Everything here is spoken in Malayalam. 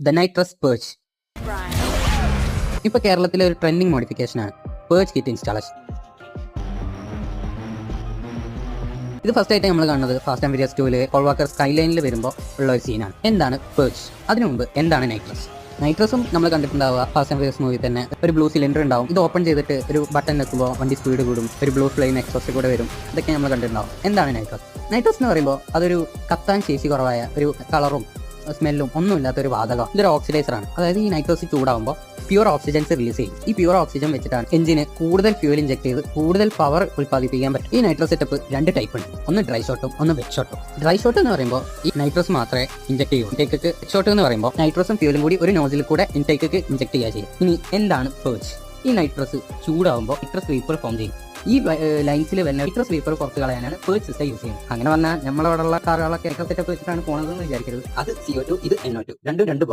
The nitrous perch. ഇപ്പോൾ കേരളത്തിലെ ഒരു ട്രെൻഡിങ് മോഡിഫിക്കേഷനാണ് പേർച്ച് കിറ്റ് ഇൻസ്റ്റാളേഷൻ. ഇത് ഫസ്റ്റ് ആയിട്ട് നമ്മൾ കാണുന്നത് fast and furious 2 Paul Walker സ്കൈലൈനിൽ വരുമ്പോൾ ഉള്ള ഒരു സീനാണ്. എന്താണ് പേർച്ച്? അതിനു മുമ്പ് എന്താണ് നൈട്രസ്? നൈട്രസും നമ്മൾ കണ്ടിട്ടുണ്ടാവുക ഫാസ്റ്റ് ആൻഡ് ഫ്യൂരിയസ് മൂവി തന്നെ. ഒരു ബ്ലൂ സിലിണ്ടർ ഉണ്ടാവും, ഇത് ഓപ്പൺ ചെയ്തിട്ട് ഒരു ബട്ടൺ വെക്കുമ്പോൾ വണ്ടി സ്പീഡ് കൂടും, ഒരു ബ്ലൂ ഫ്ലെയിം എക്സോസ്റ്റ് കൂടെ വരും. ഇതൊക്കെ നമ്മൾ കണ്ടിട്ടുണ്ടാവും. എന്താണ് നൈട്രസ്? നൈട്രസ് എന്ന് പറയുമ്പോൾ അതൊരു കത്താൻ ശേഷി കുറവായ ഒരു കളറും സ്മെല്ലും ഒന്നുമില്ലാത്ത ഒരു വാതകം. ഇതൊരു ഓക്സിഡൈസർ ആണ്. അതായത് ഈ നൈട്രസ് ചൂടാകുമ്പോൾ പ്യൂർ ഓക്സിജൻസ് റിലീസ് ചെയ്യും. ഈ പ്യൂർ ഓക്സിജൻ വെച്ചിട്ടാണ് എഞ്ചിന് കൂടുതൽ ഫ്യൂൽ ഇഞ്ചെക്ട് ചെയ്ത് കൂടുതൽ പവർ ഉൽപ്പാദിപ്പിക്കാൻ പറ്റും. ഈ നൈട്രസ് സെറ്റപ്പ് 2 ടൈപ്പ് ഉണ്ട്. ഒന്ന് ഡ്രൈ ഷോട്ടും ഒന്ന് വെറ്റ് ഷോട്ടും. ഡ്രൈ ഷോട്ട് എന്ന് പറയുമ്പോൾ ഈ നൈട്രസ് മാത്രമേ ഇഞ്ചെക്ട് ചെയ്യൂ. ഇൻടേക്ക് വെറ്റ് ഷോട്ട് എന്ന് പറയുമ്പോൾ നൈട്രസും ഫ്യൂലും കൂടി ഒരു നോസിൽ കൂടെ ഇൻടേക്ക് ഇഞ്ചെക്ട് ചെയ്യുക ചെയ്യും. ഇനി എന്താണ് പേർച്ച്? ഈ നൈട്രസ് ചൂടാകുമ്പോൾ നൈട്രസ് വേപ്പർ ഫോം ചെയ്യും. ഈ ലൈൻസിൽ വരുന്ന നൈട്രസ് വേപ്പർ പുറത്ത് കളയാനാണ് പേർച്ച് സിസ്റ്റം യൂസ് ചെയ്യുന്നത്. അങ്ങനെ വന്നാൽ നമ്മളവിടെയുള്ള കാറുകളൊക്കെ സെറ്റപ്പ് വെച്ചിട്ടാണ് പോകുന്നതെന്ന് വിചാരിക്കരുത്. അത് CO2, ഇത് NO2, രണ്ടും രണ്ട്